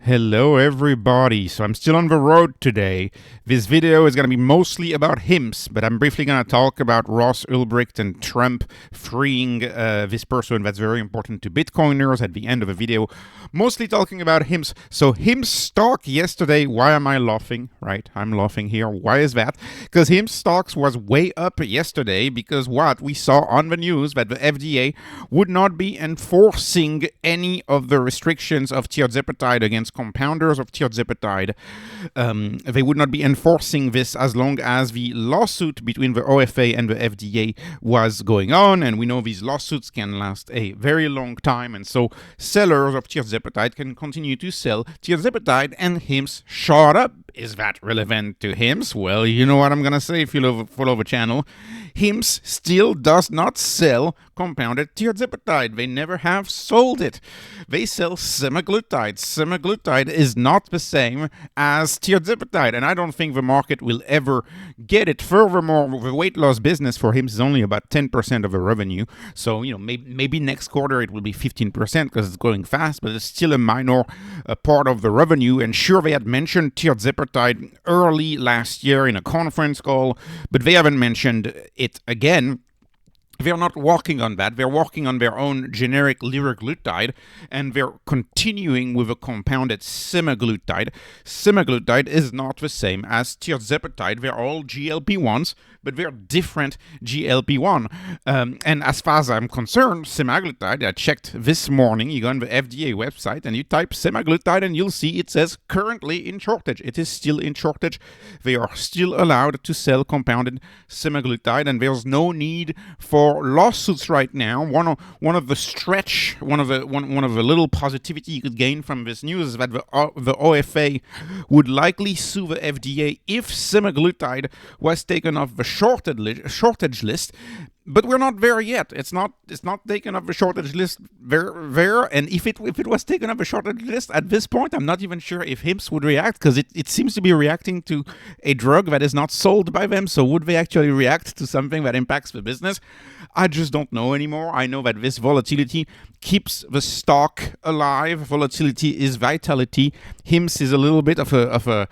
Hello everybody, so I'm still on the road today. This video is going to be mostly about HIMS, but I'm briefly going to talk about Ross Ulbricht and Trump freeing this person that's very important to Bitcoiners at the end of the video. Mostly talking about HIMS. So HIMS stock yesterday, why am I laughing? Right, I'm laughing here. Why is that? Because HIMS stocks was way up yesterday because what we saw on the news that the FDA would not be enforcing any of the restrictions of Tirzepatide against compounders of Tirzepatide. They would not be enforcing this as long as the lawsuit between the OFA and the FDA was going on, and we know these lawsuits can last a very long time, and so sellers of Tirzepatide can continue to sell Tirzepatide, and HIMS shot up. Is that relevant to HIMS? Well, you know what I'm going to say if you follow the channel. HIMS still does not sell compounded Tirzepatide. They never have sold it. They sell Semaglutide. Semaglutide is not the same as Tirzepatide, and I don't think the market will ever get it. Furthermore, the weight loss business for HIMS is only about 10% of the revenue. So, maybe next quarter it will be 15% because it's going fast, but it's still a minor part of the revenue. And sure, they had mentioned Tirzepatide early last year in a conference call, but they haven't mentioned it again. They're not working on that. They're working on their own generic liraglutide, and they're continuing with a compounded semaglutide. Semaglutide is not the same as Tirzepatide. They're all GLP-1s, but they're different GLP-1. And as far as I'm concerned, semaglutide, I checked this morning, you go on the FDA website and you type semaglutide and you'll see it says currently in shortage. It is still in shortage. They are still allowed to sell compounded semaglutide, and there's no need for lawsuits right now. One of the little positivity you could gain from this news is that the OFA would likely sue the FDA if semaglutide was taken off the shortage list. But we're not there yet. It's not taken off the shortage list there. And if it was taken off the shortage list at this point, I'm not even sure if HIMS would react, because it seems to be reacting to a drug that is not sold by them. So would they actually react to something that impacts the business? I just don't know anymore. I know that this volatility keeps the stock alive. Volatility is vitality. HIMS is a little bit of a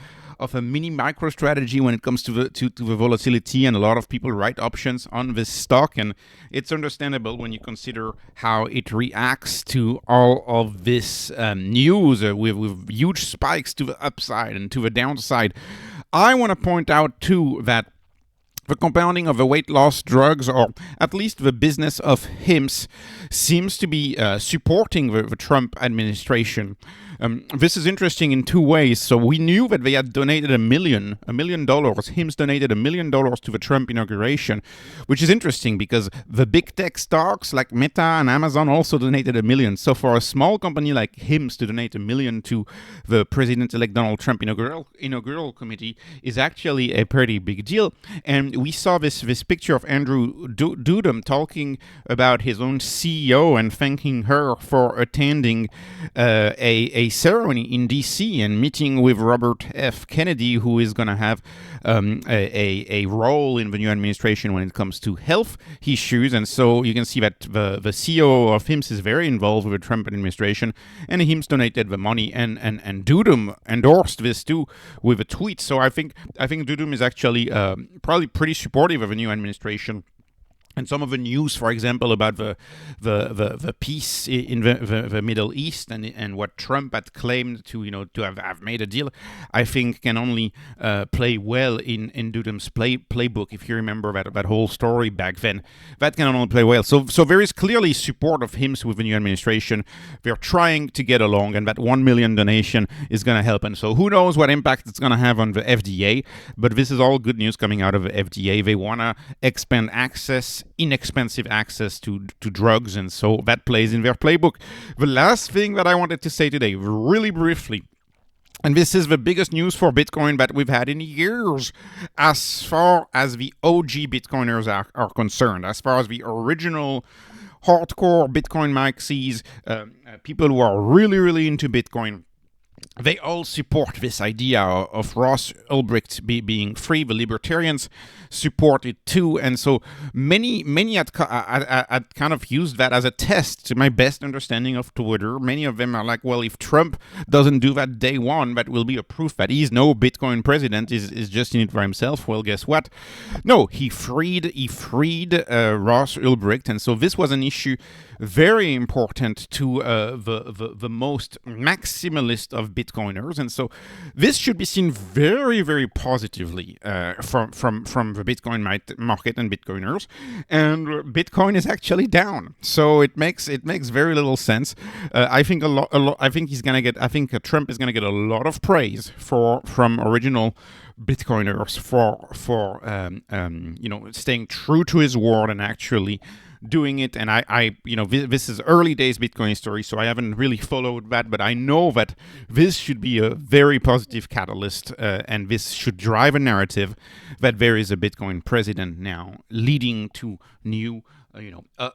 mini micro strategy when it comes to the volatility, and a lot of people write options on this stock, and it's understandable when you consider how it reacts to all of this news with huge spikes to the upside and to the downside. I want to point out too that the compounding of the weight loss drugs, or at least the business of HIMS, seems to be supporting the Trump administration. This is interesting in two ways. So we knew that they had donated $1 million. HIMS donated $1 million to the Trump inauguration, which is interesting because the big tech stocks like Meta and Amazon also donated $1 million. So for a small company like HIMS to donate $1 million to the President-elect Donald Trump inaugural committee is actually a pretty big deal. And we saw this picture of Andrew Dudum talking about his own CEO and thanking her for attending a ceremony in D.C. and meeting with Robert F. Kennedy, who is going to have a role in the new administration when it comes to health issues. And so you can see that the CEO of HIMS is very involved with the Trump administration, and HIMS donated the money, and Dudum endorsed this too with a tweet. So I think Dudum is actually probably pretty supportive of the new administration. And some of the news, for example, about the peace in the Middle East and what Trump had claimed to have made a deal, I think can only play well in Dudum's playbook. If you remember that whole story back then, that can only play well. So there is clearly support of HIMS with the new administration. They're trying to get along, and that $1 million donation is going to help. And so who knows what impact it's going to have on the FDA? But this is all good news coming out of the FDA. They want to expand inexpensive access to drugs, and so that plays in their playbook. The last thing that I wanted to say today, really briefly, and this is the biggest news for Bitcoin that we've had in years, as far as the OG Bitcoiners are concerned, as far as the original hardcore Bitcoin maxis, people who are really, really into Bitcoin. they all support this idea of Ross Ulbricht being free. The libertarians support it too, and so many had kind of used that as a test to my best understanding of Twitter. Many of them are like, well, if Trump doesn't do that day one, that will be a proof that he's no Bitcoin president, is just in it for himself. Well, guess what? No, he freed Ross Ulbricht, and so this was an issue very important to the most maximalist of Bitcoiners, and so this should be seen very, very positively from the Bitcoin market and Bitcoiners. And Bitcoin is actually down, so it makes very little sense. I think I think Trump is gonna get a lot of praise from original Bitcoiners for staying true to his word and actually doing it. And this is early days Bitcoin story, so I haven't really followed that, but I know that this should be a very positive catalyst, and this should drive a narrative that there is a Bitcoin president now, leading to new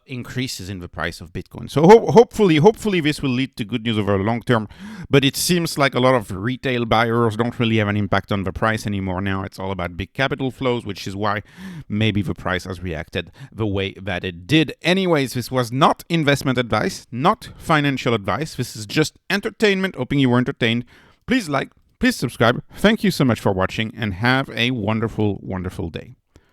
increases in the price of Bitcoin. So hopefully this will lead to good news over the long term, but it seems like a lot of retail buyers don't really have an impact on the price anymore. Now it's all about big capital flows, which is why maybe the price has reacted the way that it did. Anyways, this was not investment advice, not financial advice. This is just entertainment. Hoping you were entertained. Please like, please subscribe. Thank you so much for watching, and have a wonderful, wonderful day.